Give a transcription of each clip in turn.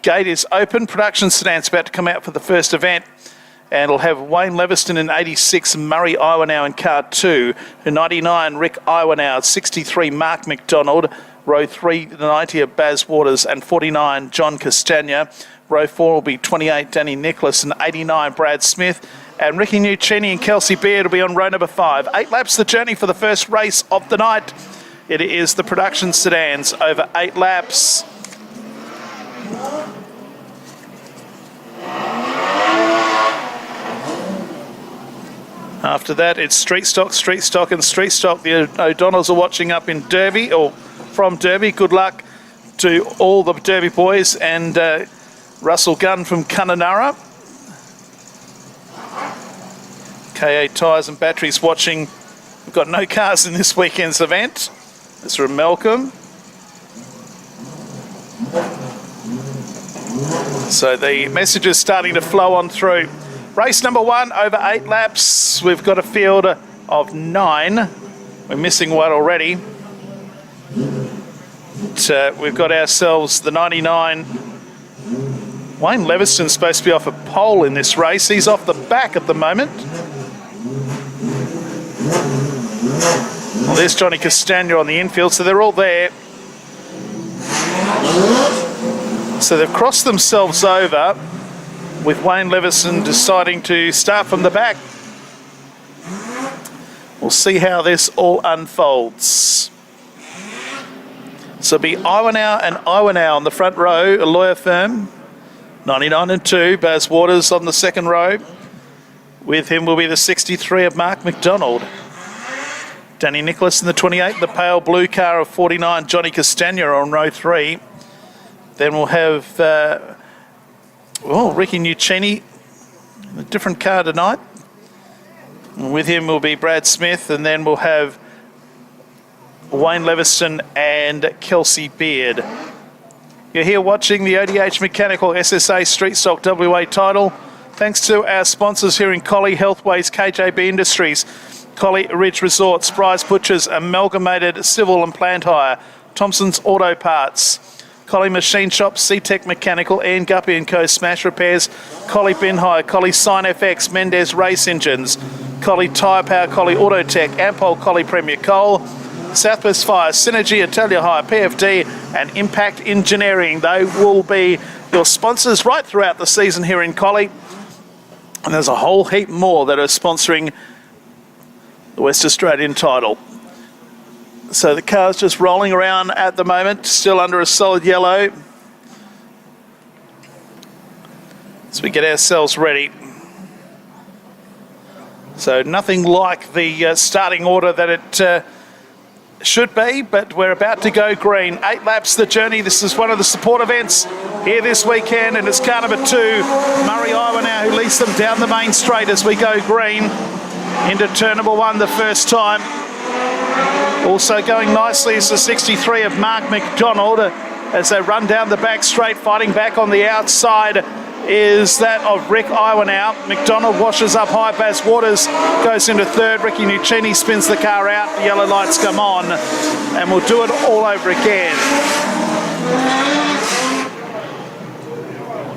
gate is open. Production Sedan's about to come out for the first event. And it'll have Wayne Leviston in 86, Murray Iwanow in car 2, 99 Rick Iwanow, 63 Mark McDonald, row 3 90 of Baz Waters, and 49 John Castagna. Row 4 will be 28 Danny Nicholas and 89 Brad Smith. And Ricky Nuccini and Kelsey Beard will be on row number 5. 8 laps the journey for the first race of the night. It is the Production Sedans over 8 laps. After that, it's street stock, and street stock. The O'Donnells are watching up in Derby, or from Derby. Good luck to all the Derby boys, and Russell Gunn from Kununurra. KA Tyres and Batteries watching. We've got no cars in this weekend's event. It's from Malcolm. So the message is starting to flow on through. Race number 1 over 8 laps. We've got a field of 9. We're missing one already. But, we've got ourselves the 99. Wayne Leviston's supposed to be off a pole in this race. He's off the back at the moment. Well, there's Johnny Castagna on the infield, so they're all there. So they've crossed themselves over, with Wayne Leviston deciding to start from the back. We'll see how this all unfolds. So it'll be Iwanow and Iwanow on the front row, a lawyer firm. 99 and 2, Baz Waters on the second row. With him will be the 63 of Mark McDonald. Danny Nicholas in the 28, the pale blue car of 49, Johnny Castagna on row 3. Then we'll have Ricky Nuccini, a different car tonight. And with him will be Brad Smith, and then we'll have Wayne Leviston and Kelsey Beard. You're here watching the ODH Mechanical SSA Street Stock WA title. Thanks to our sponsors here in Collie, Healthways, KJB Industries, Collie Ridge Resort, Spry's Butchers, Amalgamated Civil and Plant Hire, Thompson's Auto Parts, Collie Machine Shop, C-Tech Mechanical, Ian Guppy & Co, Smash Repairs, Collie Bin Hire, Collie Sign FX, Mendez Race Engines, Collie Tyre Power, Collie Autotech, Ampol, Collie Premier Coal, Southwest Fire, Synergy, Italia Hire, PFD and Impact Engineering. They will be your sponsors right throughout the season here in Collie. And there's a whole heap more that are sponsoring the West Australian title. So the car's just rolling around at the moment, still under a solid yellow. As we get ourselves ready. So nothing like the starting order that it should be, but we're about to go green. 8 laps the journey. This is one of the support events here this weekend, and it's car number 2, Murray Iwanow, who leads them down the main straight as we go green into turn number 1 the first time. Also going nicely is the 63 of Mark McDonald as they run down the back straight. Fighting back on the outside is that of Rick Iwanow. McDonald washes up high. Baz Waters goes into third. Ricky Nuccini spins the car out. The yellow lights come on, and we'll do it all over again.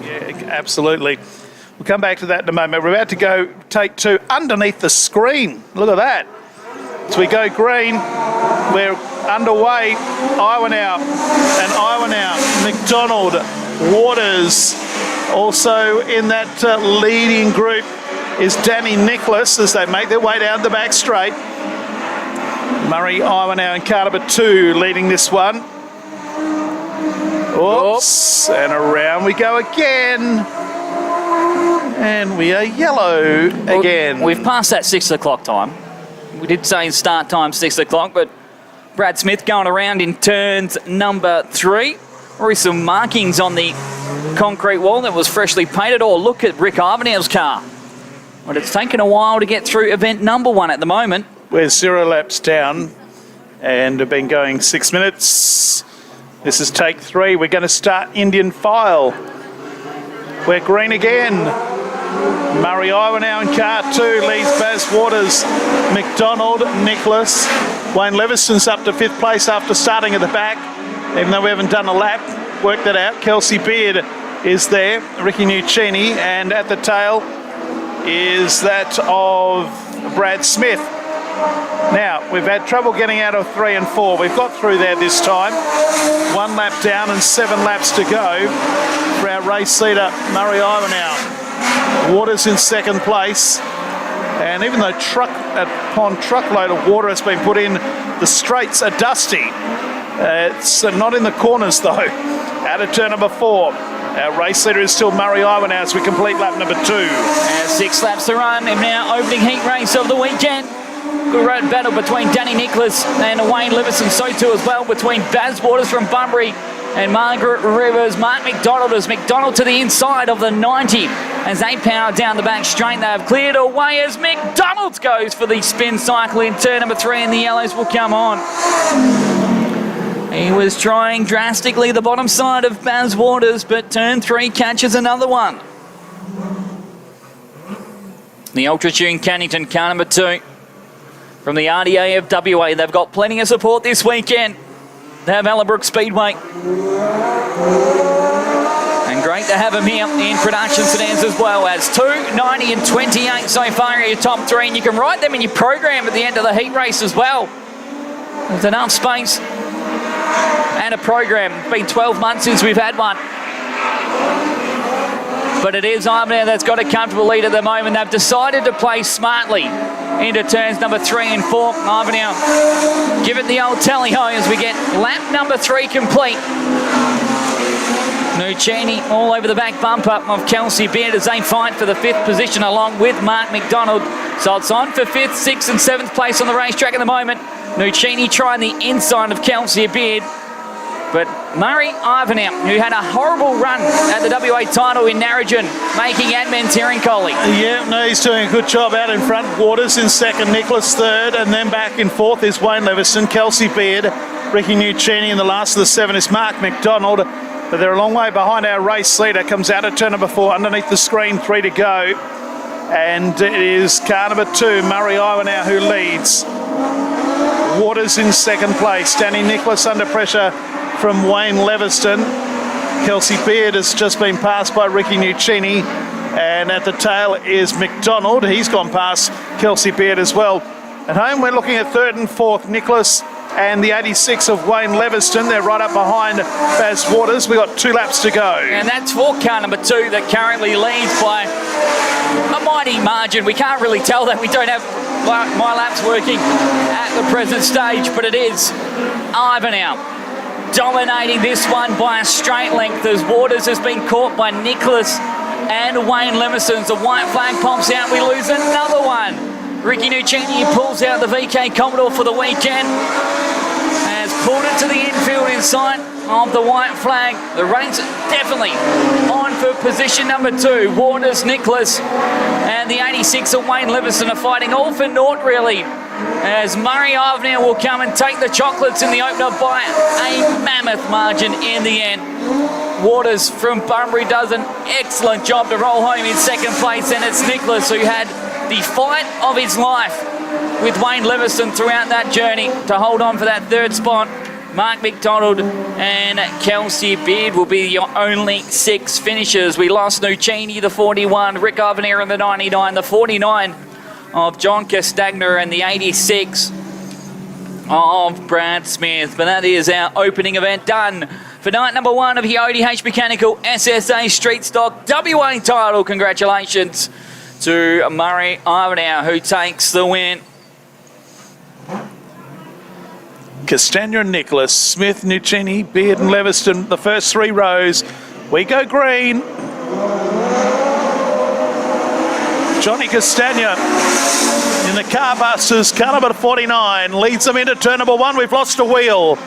Yeah, absolutely. We'll come back to that in a moment. We're about to go take 2 underneath the screen. Look at that. As we go green, we're underway. Iwanow and Iwanow, McDonald, Waters. Also in that leading group is Danny Nicholas as they make their way down the back straight. Murray Iwanow in car number 2 leading this one. Oops, and around we go again. And we are yellow again. We've passed that 6 o'clock time. We did say start time 6 o'clock, but Brad Smith going around in turns number 3. Or some markings on the concrete wall that was freshly painted. Or look at Rick Ivanow's car. But it's taken a while to get through event number 1 at the moment. We're 0 laps down and have been going 6 minutes. This is take 3. We're going to start Indian File. We're green again. Murray Iwanow in car 2 leads Baz Waters, McDonald, Nicholas. Wayne Leviston's up to 5th place after starting at the back, even though we haven't done a lap. Work that out. Kelsey Beard is there, Ricky Nuccini, and at the tail is that of Brad Smith. Now, we've had trouble getting out of 3 and 4. We've got through there this time. 1 lap down and 7 laps to go for our race leader, Murray Ivanhoe. Waters in second place. And even though truck upon truckload of water has been put in, the straights are dusty. It's not in the corners though. Out of turn number 4. Our race leader is still Murray Ivanhoe as we complete lap number 2. 6 laps to run, and now opening heat race of the weekend. Good road battle between Danny Nicholas and Wayne Leveson, so too as well between Baz Waters from Bunbury and Margaret Rivers. Mark McDonald as McDonald to the inside of the 90 as they power down the back straight. They have cleared away as McDonald goes for the spin cycle in turn number 3, and the yellows will come on. He was trying drastically the bottom side of Baz Waters, but turn 3 catches another one. The Ultra Tune Cannington car number 2 from the RDA of WA. They've got plenty of support this weekend. They have Allabrook Speedway. And great to have them here in production sedans as well, as 2, 90 and 28 so far are your top 3. And you can write them in your program at the end of the heat race as well. There's enough space and a program. It's been 12 months since we've had one. But it is Ivanhoe that's got a comfortable lead at the moment. They've decided to play smartly into turns number 3 and 4. Ivanhoe give it the old tally-ho as we get lap number 3 complete. Nuccini all over the back bumper of Kelsey Beard as they fight for the 5th position along with Mark McDonald. So it's on for 5th, 6th and 7th place on the racetrack at the moment. Nuccini trying the inside of Kelsey Beard. But Murray Ivanhoe, who had a horrible run at the WA title in Narrogin, making admin tearing Collie. Yeah, no, he's doing a good job out in front. Waters in second, Nicholas third, and then back in fourth is Wayne Leveson, Kelsey Beard, Ricky Nuccini, and the last of the 7 is Mark McDonald. But they're a long way behind our race leader. Comes out at turn number 4, underneath the screen, 3 to go. And it is car number 2, Murray Ivanhoe, who leads. Waters in second place. Danny Nicholas under pressure from Wayne Leveson. Kelsey Beard has just been passed by Ricky Nuccini. And at the tail is McDonald. He's gone past Kelsey Beard as well. At home, we're looking at 3rd and 4th, Nicholas and the 86 of Wayne Leveson. They're right up behind Baz Waters. We've got 2 laps to go. And that's for car number 2 that currently leads by a mighty margin. We can't really tell that. We don't have my laps working at the present stage, but it is Ivanhoe dominating this one by a straight length as Waters has been caught by Nicholas and Wayne Leveson. The white flag pops out. We lose another one. Ricky Nuccini pulls out the VK Commodore for the weekend. Has pulled it to the infield in sight of the white flag. The race definitely on for position number 2. Waters, Nicholas, and the 86 of Wayne Leveson are fighting all for naught really, as Murray Ivanhoe will come and take the chocolates in the opener by a mammoth margin in the end. Waters from Bunbury does an excellent job to roll home in second place, and it's Nicholas who had the fight of his life with Wayne Leveson throughout that journey to hold on for that 3rd spot. Mark McDonald and Kelsey Beard will be your only 6 finishers. We lost Nuccini, the 41, Rick Ivanhoe in the 99, the 49 of John Castagna, and the 86 of Brad Smith. But that is our opening event done for night number 1 of the ODH Mechanical SSA Street Stock WA title. Congratulations to Murray Ivanhoe, who takes the win. Castagna and Nicholas, Smith, Nuccini, Beard and Leveson, the first 3 rows. We go green. Johnny Castagna in the Carbusters, car number 49, leads them into turn number 1. We've lost a wheel.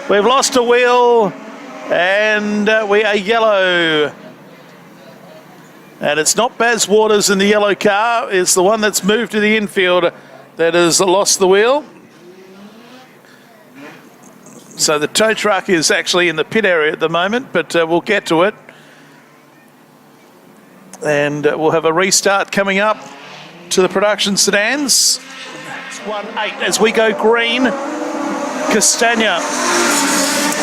We've lost a wheel, and we are yellow. And it's not Baz Waters in the yellow car. It's the one that's moved to the infield that has lost the wheel. So the tow truck is actually in the pit area at the moment, but we'll get to it. And we'll have a restart coming up to the production sedans. 1-8 as we go green. Castagna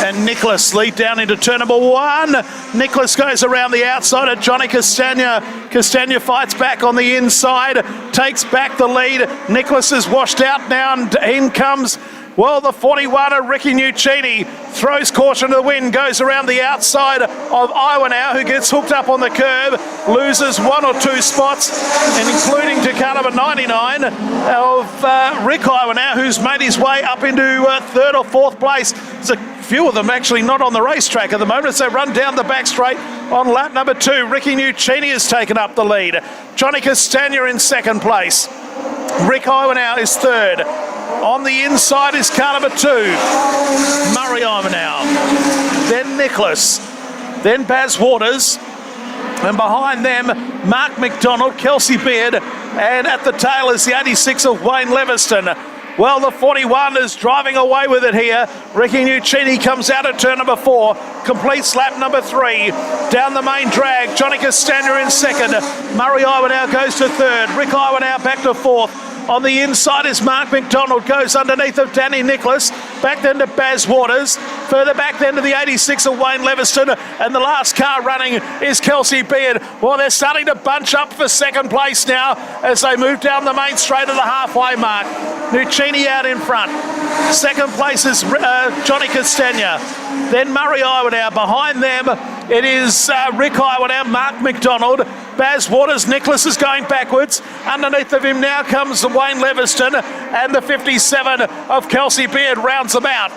and Nicholas lead down into turn number 1. Nicholas goes around the outside of Johnny Castagna. Castagna fights back on the inside, takes back the lead. Nicholas is washed out now, and in comes, well, the 41 of Ricky Nuccini. Throws caution to the wind, goes around the outside of Iwanau, who gets hooked up on the curb, loses 1 or 2 spots, and including to car number 99 of Rick Iwanau, who's made his way up into 3rd or 4th place. There's a few of them actually not on the racetrack at the moment as they run down the back straight on lap number 2. Ricky Nuccini has taken up the lead. Johnny Castagna in 2nd place. Rick Iwanau is 3rd. On the inside is car number 2, Murray Iwanau. Then Nicholas. Then Baz Waters. And behind them, Mark McDonald, Kelsey Beard. And at the tail is the 86 of Wayne Leviston. Well, the 41 is driving away with it here. Ricky Nuccini comes out of turn number 4, completes lap number 3. Down the main drag, Johnny Castagna in 2nd. Murray Iwanau goes to 3rd. Rick Iwanau back to 4th. On the inside is Mark McDonald, goes underneath of Danny Nicholas. Back then to Baz Waters. Further back then to the 86 of Wayne Leviston. And the last car running is Kelsey Beard. Well, they're starting to bunch up for 2nd place now as they move down the main straight of the halfway mark. Nuccini out in front. 2nd place is Johnny Castagna. Then Murray Iwanau. Behind them, it is Rick Iwanau, Mark McDonald. Baz Waters, Nicholas is going backwards. Underneath of him now comes Wayne Leviston, and the 57 of Kelsey Beard rounds them out.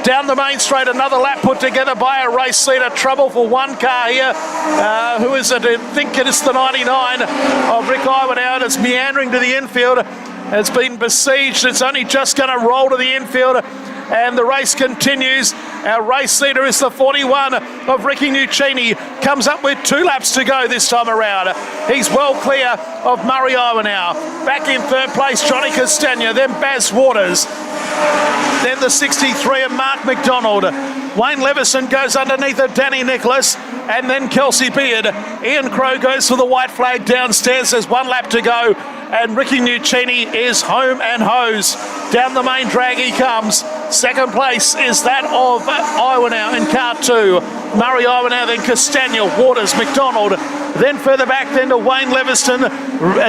Down the main straight, another lap put together by a race leader. Trouble for one car here. Who is it? I think it is the 99 of Rick Iwanau. It's meandering to the infield. It's been besieged. It's only just going to roll to the infield. And the race continues. Our race leader is the 41 of Ricky Nuccini. Comes up with 2 laps to go this time around. He's well clear of Murray Iwanau. Back in 3rd place, Johnny Castagna. Then Baz Waters. Then the 63 of Mark McDonald. Wayne Leviston goes underneath of Danny Nicholas. And then Kelsey Beard. Ian Crow goes for the white flag downstairs. There's 1 lap to go. And Ricky Nuccini is home and hose. Down the main drag he comes. 2nd place is that of Iwanau in car 2. Murray Iwanau, then Castagna, Waters, McDonald. Then further back then to Wayne Leviston,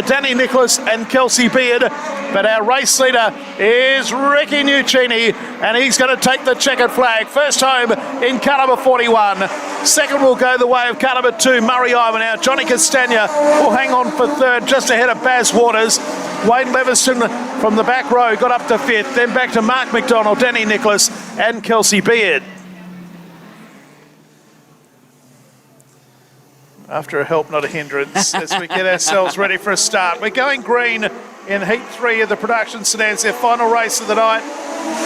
Danny Nicholas and Kelsey Beard. But our race leader is Ricky Nuccini, and he's going to take the checkered flag. First home in car number 41. 2nd will go the way of car number 2, Murray Iwanau. Johnny Castagna will hang on for 3rd, just ahead of Baz Waters. Wayne Leviston from the back row got up to 5th, then back to Mark McDonald, Danny Nicholas and Kelsey Beard. After a help, not a hindrance, as we get ourselves ready for a start. We're going green in Heat 3 of the production sedans, their final race of the night.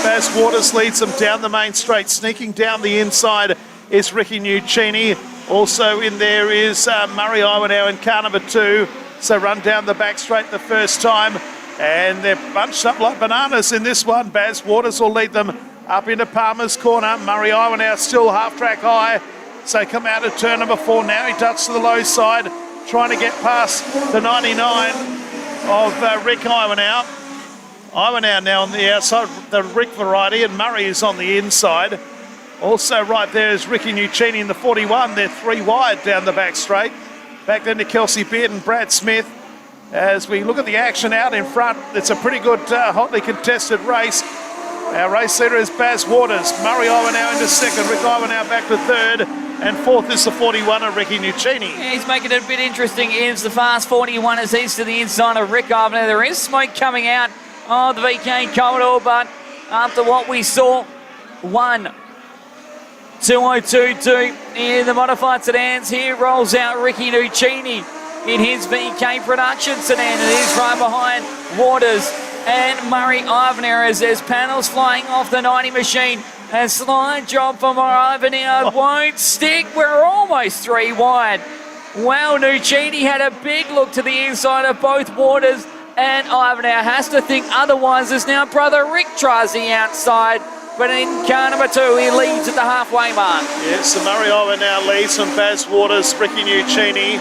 Baz Waters leads them down the main straight. Sneaking down the inside is Ricky Nuccini. Also in there is Murray Iwanau in car number 2. So run down the back straight the first time. And they're bunched up like bananas in this one. Baz Waters will lead them up into Palmer's corner. Murray Iwanau still half track high. So come out of turn number 4 now. He ducks to the low side, trying to get past the 99 of Rick Iwanau. Iwanau now on the outside, the Rick variety, and Murray is on the inside. Also right there is Ricky Nuccini in the 41. They're 3 wide down the back straight. Back then to Kelsey Beard and Brad Smith. As we look at the action out in front, it's a pretty good, hotly contested race. Our race leader is Baz Waters. Murray Iwanau into 2nd. Rick Iwanau back to 3rd. And 4th is the 41 of Ricky Nuccini. Yeah, he's making it a bit interesting. Here's the fast 41 as he's to the inside of Rick Ivanhoe. There is smoke coming out of the VK Commodore, but after what we saw, 1:2022 in the modified sedans, here rolls out Ricky Nuccini in his VK production sedan. And he's right behind Waters and Murray Ivanhoe as there's panels flying off the 90 machine. A slide job for Ivanhoe won't stick. We're almost 3 wide. Wow, Nuccini had a big look to the inside of both Waters, and Ivanhoe has to think otherwise as now brother Rick tries the outside. But in car number 2, he leads at the halfway mark. Yes, so Murray Ivanhoe leads from Baz Waters, Ricky Nuccini.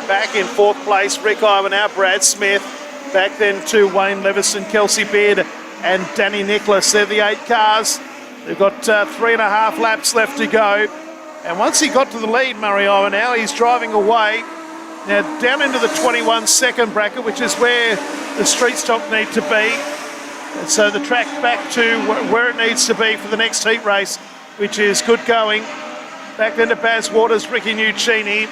Back in 4th place, Rick Ivanhoe, Brad Smith. Back then to Wayne Leviston, Kelsey Beard and Danny Nicholas. They're the 8 cars. They've got 3.5 laps left to go. And once he got to the lead, Murray now he's driving away. Now down into the 21 second bracket, which is where the street stock need to be. And so the track back to where it needs to be for the next heat race, which is good going. Back then to Baz Waters, Ricky Nuccini.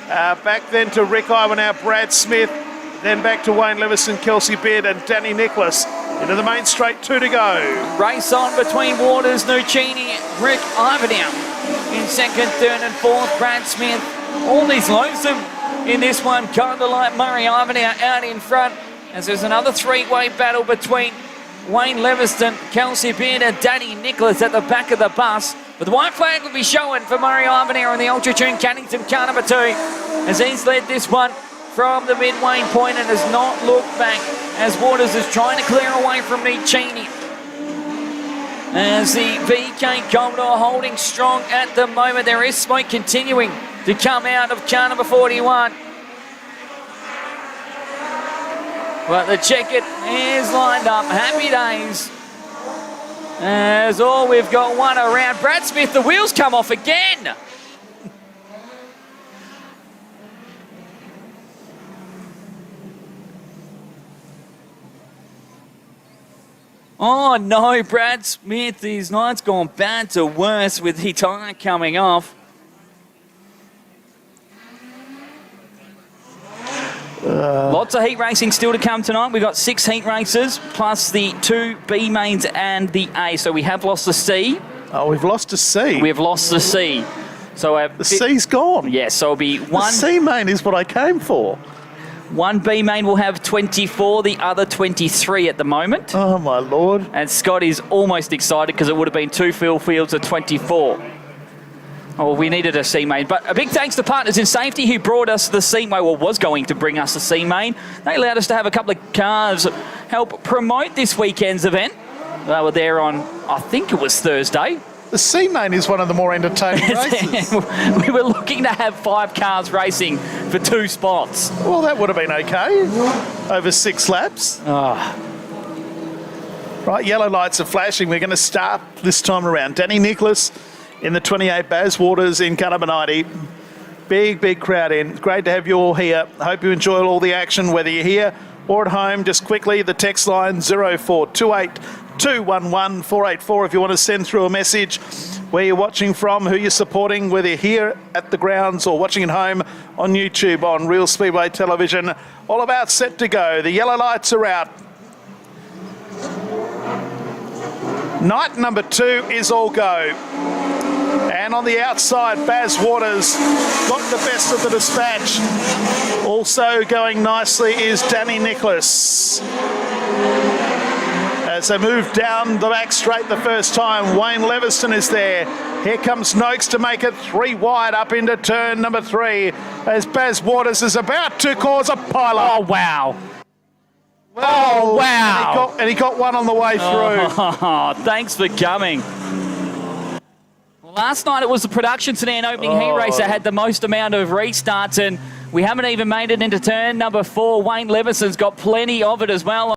Back then to Rick Iwanow, Brad Smith. Then back to Wayne Leveson, Kelsey Beard and Danny Nicholas. Into the main straight, 2 to go. Race on between Waters, Nuccini, Rick Iwanow. In second, third and fourth, Brad Smith. All these lonesome in this one. Kind of like Murray Iwanow out in front. As there's another three-way battle between Wayne Leviston, Kelsey Beard and Danny Nicholas at the back of the bus. But the white flag will be showing for Murray Iwanow in the Ultra Tune Cannington car number 2. As he's led this one from the midway point and has not looked back as Waters is trying to clear away from Nuccini. As the VK Commodore holding strong at the moment. There is smoke continuing to come out of car number 41. But the checkered is lined up. Happy days. As we've got one around. Brad Smith, the wheels come off again. Oh no, Brad Smith, his night's gone bad to worse with his tyre coming off. Lots of heat racing still to come tonight. We've got 6 heat races, plus the 2 B mains and the A. So we have lost the C. Oh, we've lost a C. We've lost the C. So the C's gone. Yes, yeah, so it'll be one. The C main is what I came for. One B main will have 24, the other 23 at the moment. Oh, my Lord. And Scott is almost excited because it would have been 2 fill fields of 24. Oh, we needed a C main. But a big thanks to Partners in Safety who brought us the C main, or was going to bring us the C main. They allowed us to have a couple of cars help promote this weekend's event. They were there on, I think it was Thursday. The C main is one of the more entertaining races. We were looking to have 5 cars racing for 2 spots. Well, that would have been okay. Over 6 laps. Oh. Right, yellow lights are flashing. We're going to start this time around. Danny Nicholas in the 28, Baz Waters in car number 90. Big crowd in. Great to have you all here. I hope you enjoy all the action, whether you're here or at home. Just quickly, the text line 0428 211 484 if you want to send through a message where you're watching from, who you're supporting, whether you're here at the grounds or watching at home on YouTube, on Real Speedway Television. All about set to go. The yellow lights are out. Night number 2 is all go. And on the outside, Baz Waters got the best of the dispatch. Also going nicely is Danny Nicholas. As they move down the back straight the first time, Wayne Leviston is there. Here comes Noakes to make it 3 wide up into turn number 3 as Baz Waters is about to cause a pileup. Oh, wow. Well, oh, wow. And he got one on the way through. Oh, thanks for coming. Well, last night it was the production sedan opening heat race that had the most amount of restarts, and we haven't even made it into turn number 4. Wayne Levison's got plenty of it as well.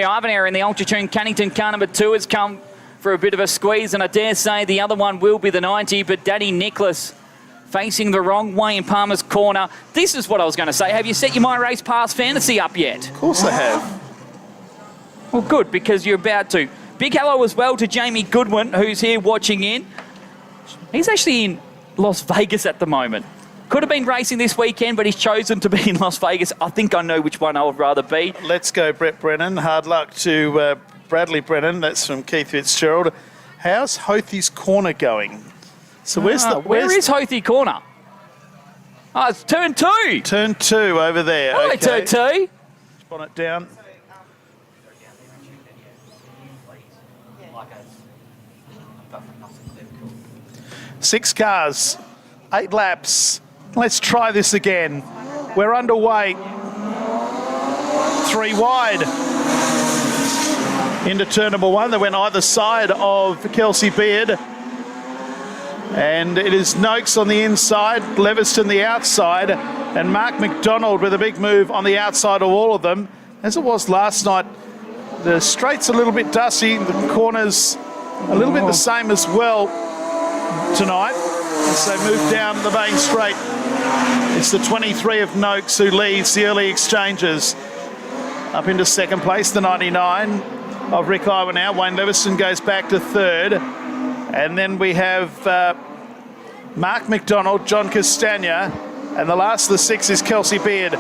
Iwanow in the Ultra Tune Cannington car number 2 has come for a bit of a squeeze, and I dare say the other one will be the 90, but Danny Nicholas facing the wrong way in Palmer's corner. This is what I was going to say. Have you set your My Race Pass fantasy up yet? Of course I have. Well, good, because you're about to. Big hello as well to Jamie Goodwin, who's here watching in. He's actually in Las Vegas at the moment. Could have been racing this weekend, but he's chosen to be in Las Vegas. I think I know which one I would rather be. Let's go, Brett Brennan. Hard luck to Bradley Brennan. That's from Keith Fitzgerald. How's Hothy's Corner going? So where is Hothy Corner? Oh, it's turn 2. Turn 2 over there. Oh, okay. turn 2. Bonnet down. Six cars, 8 laps. Let's try this again. We're underway. 3 wide. Into turn number 1. They went either side of Kelsey Beard. And it is Noakes on the inside, Leviston the outside, and Mark McDonald with a big move on the outside of all of them. As it was last night, The straight's a little bit dusty. The corner's a little bit the same as well tonight. As they move down the main straight, it's the 23 of Noakes who leads the early exchanges. Up into second place, the 99 of Rick Iwanow. Wayne Leviston goes back to third. And then we have Mark McDonald, John Castagna, and the last of the six is Kelsey Beard.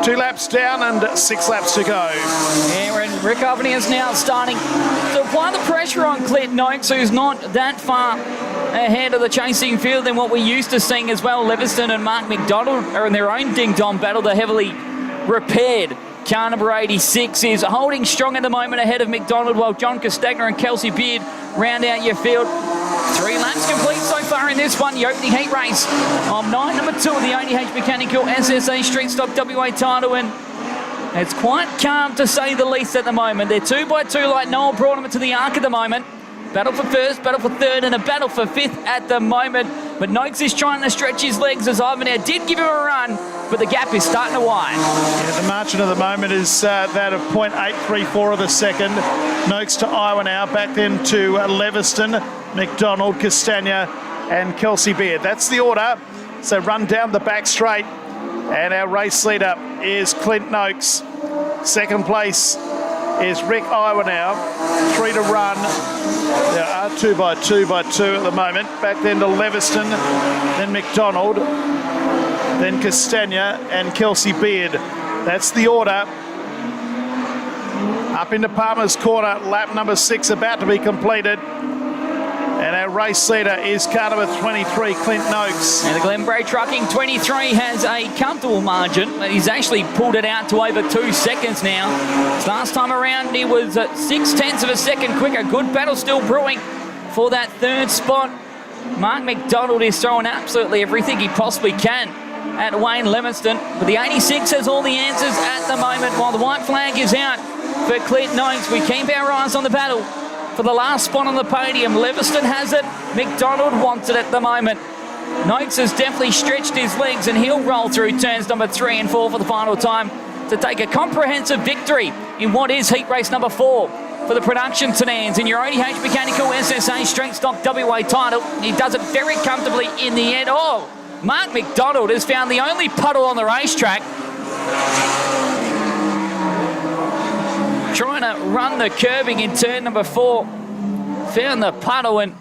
2 laps down and 6 laps to go. Yeah, and Rick Iwanow is now starting to apply the pressure on Clint Noakes, who's not that far ahead of the chasing field than what we're used to seeing as well. Leviston and Mark McDonald are in their own ding-dong battle. The heavily repaired car number 86 is holding strong at the moment ahead of McDonald, while John Castagna and Kelsey Beard round out your field. 3 laps complete so far in this one, the opening heat race of night number 2 of the ODH Mechanical SSA Street Stock WA title, and it's quite calm to say the least at the moment. They're 2 by 2 like Noel brought them to the arc at the moment. Battle for first, battle for third, and a battle for fifth at the moment. But Noakes is trying to stretch his legs as Iwanow did give him a run, but the gap is starting to widen. Yeah, the margin at the moment is that of 0.834 of a second. Noakes to Iwanow, back then to Leviston, McDonald, Castagna, and Kelsey Beard. That's the order. So run down the back straight, and our race leader is Clint Noakes. Second place is Rick Iwanow. 3 to run. There are 2 by 2 by 2 at the moment. Back then to Leviston, then McDonald, then Castagna and Kelsey Beard. That's the order. Up into Palmer's Corner, lap number 6 about to be completed. And our race leader is car number 23, Clint Noakes. And the Glenbrae Trucking 23 has a comfortable margin, but he's actually pulled it out to over 2 seconds now. Last time around, he was 0.6 of a second quicker. Good battle still brewing for that third spot. Mark McDonald is throwing absolutely everything he possibly can at Wayne Leviston, but the 86 has all the answers at the moment, while the white flag is out for Clint Noakes. We keep our eyes on the battle for the last spot on the podium. Leviston has it, McDonald wants it at the moment. Noakes has definitely stretched his legs, and he'll roll through turns number 3 and 4 for the final time to take a comprehensive victory in what is heat race number 4 for the production sedans in your ODH Mechanical SSA Strength Stock WA title. He does it very comfortably in the end. Oh, Mark McDonald has found the only puddle on the racetrack, trying to run the curbing in turn number 4. Found the puddle and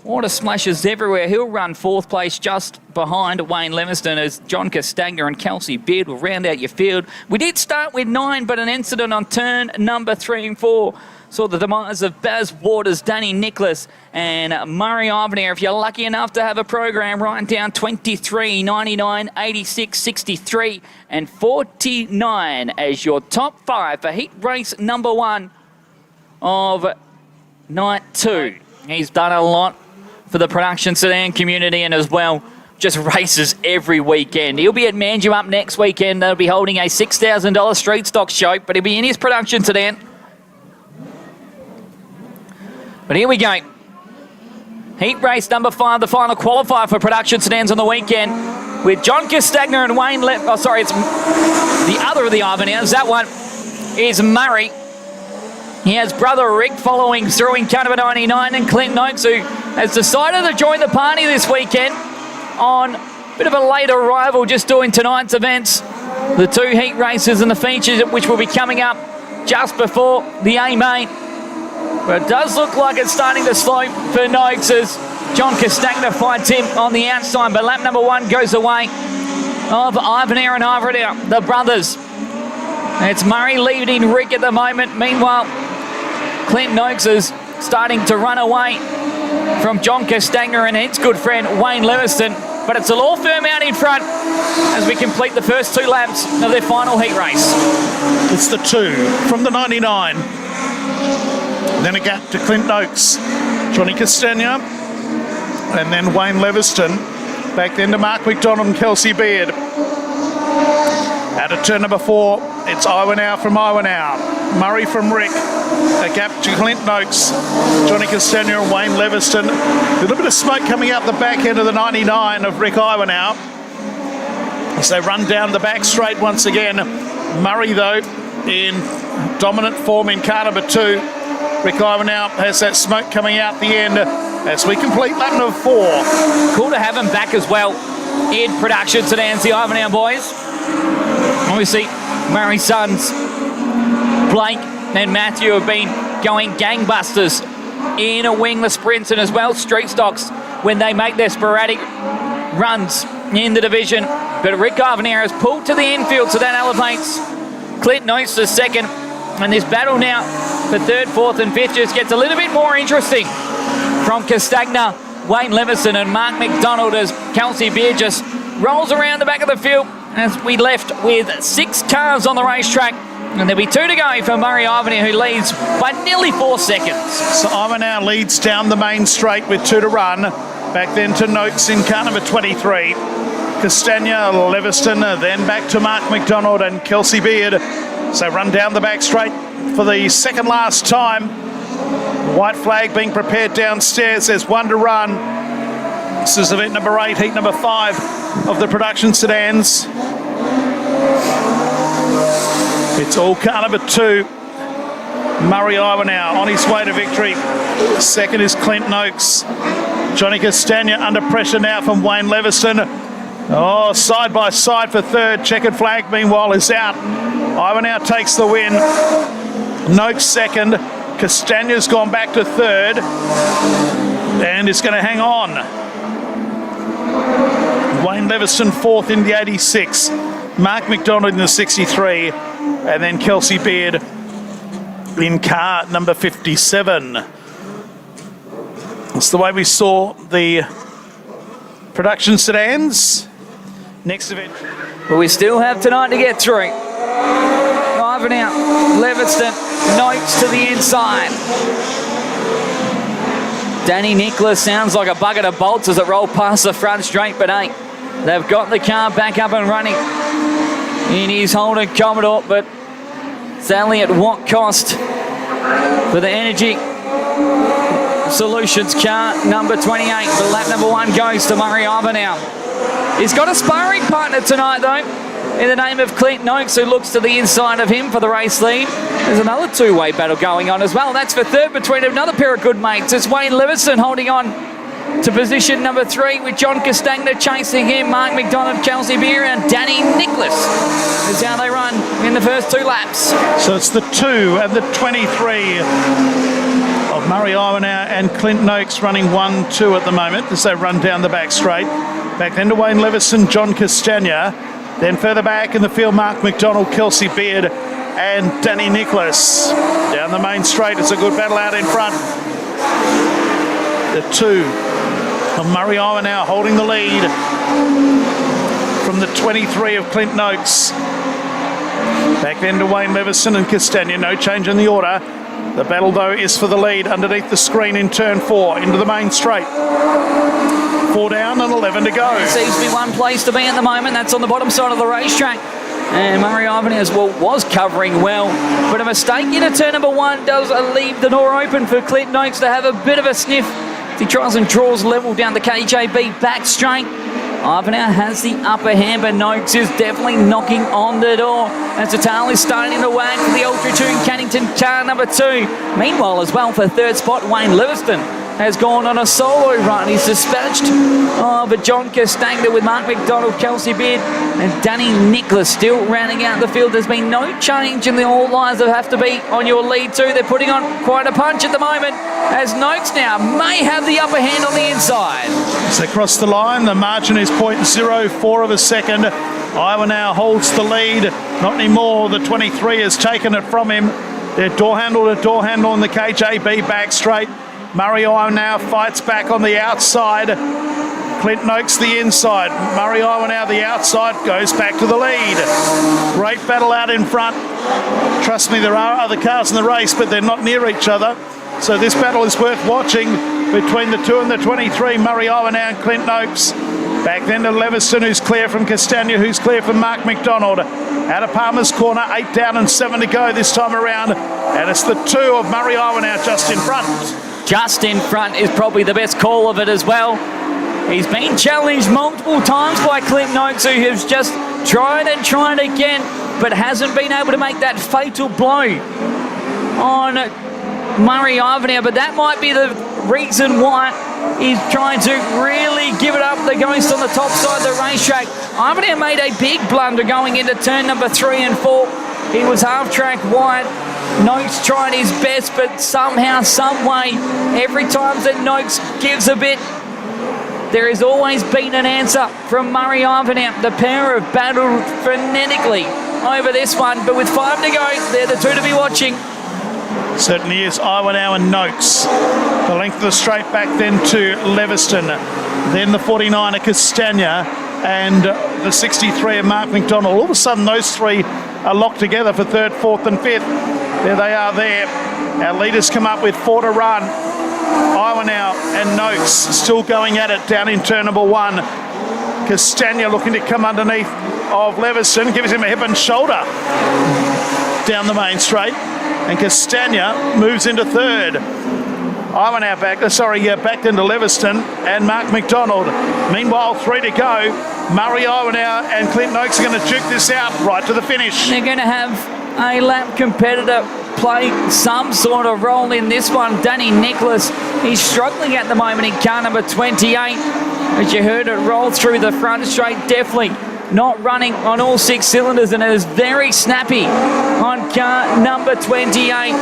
water splashes everywhere. He'll run 4th place just behind Wayne Leviston as John Castagna and Kelsey Beard will round out your field. We did start with 9, but an incident on turn number 3 and 4 saw the demise of Baz Waters, Danny Nicholas, and Murray Iwanow. If you're lucky enough to have a program, write down 23, 99, 86, 63, and 49 as your top 5 for heat race number 1 of night 2. He's done a lot for the production sedan community, and as well, just races every weekend. He'll be at Manju up next weekend. They'll be holding a $6,000 street stock show, but he'll be in his production sedan. But here we go. Heat race number 5, the final qualifier for production sedans on the weekend, with John Castagna and Wayne it's the other of the Iwanows. That one is Murray. He has brother Rick following through in car number 99, and Clint Noakes, who has decided to join the party this weekend on a bit of a late arrival, just doing tonight's events. The 2 heat races and the features which will be coming up just before the A-main. But it does look like it's starting to slow for Noakes as John Castagna fights him on the outside. But lap number 1 goes away of Iwanow and Iwanow, the brothers. It's Murray leading Rick at the moment. Meanwhile, Clint Noakes is starting to run away from John Castagna and his good friend Wayne Leviston. But it's a law firm out in front as we complete the first 2 laps of their final heat race. It's the 2 from the 99. Then a gap to Clint Noakes, Johnny Castagna, and then Wayne Leviston. Back then to Mark McDonald and Kelsey Beard. Out of turn number 4, it's Iwanow from Iwanow, Murray from Rick. A gap to Clint Noakes, Johnny Castagna and Wayne Leviston. A little bit of smoke coming out the back end of the 99 of Rick Iwanow. As they run down the back straight once again. Murray, though, in dominant form in car number 2. Rick Ivanhoe has that smoke coming out the end as we complete lap number 4. Cool to have him back as well in production sedans, the Ivanhoe boys. Obviously, Murray's sons, Blake and Matthew, have been going gangbusters in a wingless sprints and as well street stocks when they make their sporadic runs in the division. But Rick Ivanhoe has pulled to the infield, so that elevates Clint Noakes to second. And this battle now for third, fourth and fifth just gets a little bit more interesting from Castagna, Wayne Leveson and Mark McDonald as Kelsey Beard just rolls around the back of the field as we left with 6 cars on the racetrack. And there'll be 2 to go for Murray Ivanhoe, who leads by nearly 4 seconds. So Ivanhoe leads down the main straight with 2 to run. Back then to Noakes in car number 23. Castagna, Leviston, then back to Mark McDonald and Kelsey Beard. So run down the back straight for the second last time. White flag being prepared downstairs. There's 1 to run. This is event number 8, heat number 5 of the production sedans. It's all car number 2. Murray Ivanhoe on his way to victory. Second is Clint Noakes. Johnny Castagna under pressure now from Wayne Leviston. Oh, side by side for third. Checkered flag meanwhile is out. Ivanhoe takes the win. Noakes second. Castagna's gone back to third and is going to hang on. Wayne Leviston fourth in the 86. Mark McDonald in the 63. And then Kelsey Beard in car number 57. That's the way we saw the production sedans. Next event. But we still have tonight to get through. Ivanhoe, Leviston, Noakes to the inside. Danny Nicholas sounds like a bucket of bolts as it rolled past the front straight, but hey, they've got the car back up and running in his Holden Commodore, but sadly at what cost for the Energy Solutions car number 28. But lap number 1 goes to Murray Ivanhoe. He's got a sparring partner tonight though, in the name of Clint Noakes, who looks to the inside of him for the race lead. There's another 2-way battle going on as well. That's for third between another pair of good mates. It's Wayne Leviston holding on to position number 3 with John Castagna chasing him. Mark McDonald, Kelsey Beer and Danny Nicholas is how they run in the first 2 laps. So it's the 2 and the 23 of Murray Ivanhoe and Clint Noakes running 1-2 at the moment as they run down the back straight. Back then to Wayne Leviston, John Castagna. Then further back in the field, Mark McDonald, Kelsey Beard and Danny Nicholas. Down the main straight, it's a good battle out in front. The 2 of Murray Ivanhoe holding the lead from the 23 of Clint Noakes. Back then to Wayne Leviston and Castagna, no change in the order. The battle though is for the lead underneath the screen in turn 4 into the main straight. 4 down and 11 to go. Seems to be one place to be at the moment. That's on the bottom side of the racetrack. And Murray Ivanhoe as well was covering well. But a mistake into turn number 1 does leave the door open for Clint Noakes to have a bit of a sniff. He tries and draws level down the KJB back straight. Ivanhoe has the upper hand, but Noakes is definitely knocking on the door as the tail is starting to wag for the Ultra 2 Cannington car number 2. Meanwhile as well for third spot, Wayne Leviston has gone on a solo run. He's dispatched but John Castagna with Mark McDonald, Kelsey Beard and Danny Nicholas still rounding out the field. There's been no change in the all lines that have to be on your lead 2. They're putting on quite a punch at the moment as Noakes now may have the upper hand on the inside. As they cross the line, the margin is 0.04 of a second. Ivanhoe holds the lead. Not anymore. The 23 has taken it from him. They're door handle to door handle in the KJB back straight. Murray Ivanhoe fights back on the outside. Clint Noakes the inside. Murray Ivanhoe the outside goes back to the lead. Great battle out in front. Trust me, there are other cars in the race, but they're not near each other. So this battle is worth watching between the 2 and the 23, Murray Ivanhoe and Clint Noakes. Back then to Leviston, who's clear from Castagna, who's clear from Mark McDonald. Out of Palmer's corner, 8 down and 7 to go this time around. And it's the 2 of Murray Ivanhoe just in front. Just in front is probably the best call of it as well. He's been challenged multiple times by Clint Noakes, who has just tried and tried again but hasn't been able to make that fatal blow on Murray Ivanhoe. But that might be the reason why he's trying to really give it up the ghost on the top side of the racetrack. Ivanhoe made a big blunder going into turn number 3 and 4. He was half-track wide. Noakes tried his best, but somehow, some way, every time that Noakes gives a bit, there has always been an answer from Murray Ivanhoe. The pair have battled frenetically over this one, but with 5 to go, they're the two to be watching. Certainly is Ivanhoe and Noakes. The length of the straight back then to Leviston. Then the 49 of Castagna and the 63 of Mark McDonald. All of a sudden, those three are locked together for 3rd, 4th and 5th. There they are there. Our leaders come up with 4 to run. Ivanhoe and Noakes still going at it down in turn number 1. Castagna looking to come underneath of Leviston, gives him a hip and shoulder down the main straight. And Castagna moves into 3rd. Ivanhoe backed into Leviston and Mark McDonald. Meanwhile, 3 to go. Murray Ivanhoe and Clint Noakes are going to juke this out right to the finish. They're going to have a lap competitor play some sort of role in this one. Danny Nicholas, he's struggling at the moment in car number 28. As you heard it roll through the front straight, definitely not running on all 6 cylinders, and it is very snappy on car number 28.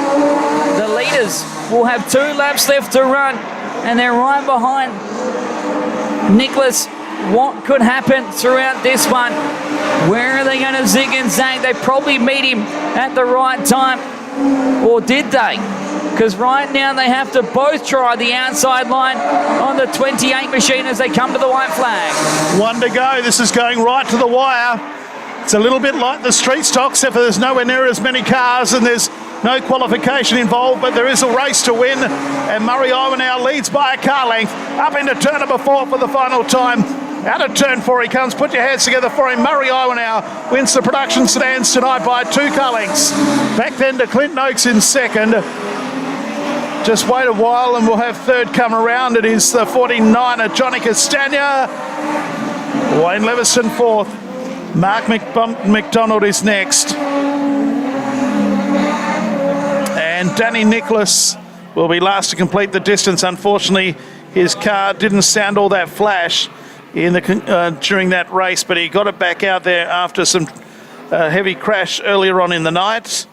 The leaders will have 2 laps left to run, and they're right behind Nicholas. What could happen throughout this one? Where are they going to zig and zag? They probably meet him at the right time. Or did they? Because right now they have to both try the outside line on the 28 machine as they come to the white flag. 1 to go. This is going right to the wire. It's a little bit like the street stock, except for there's nowhere near as many cars and there's no qualification involved, but there is a race to win. And Murray Ivanhoe leads by a car length up into turn number 4 for the final time. Out of turn 4 he comes. Put your hands together for him. Murray Ivanhoe wins the production sedans tonight by 2 car lengths. Back then to Clint Noakes in 2nd. Just wait a while and we'll have 3rd come around. It is the 49 of Johnny Castagna. Wayne Leviston 4th. Mark McDonald is next. And Danny Nicholas will be last to complete the distance. Unfortunately, his car didn't sound all that flash in the during that race, but he got it back out there after some heavy crash earlier on in the night.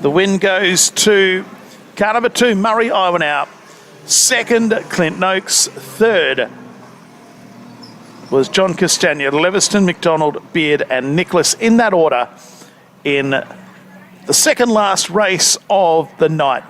The win goes to car number 2, Murray Ivanhoe. 2nd, Clint Noakes. 3rd was John Castagna, Leviston, McDonald, Beard and Nicholas, in that order in the second last race of the night.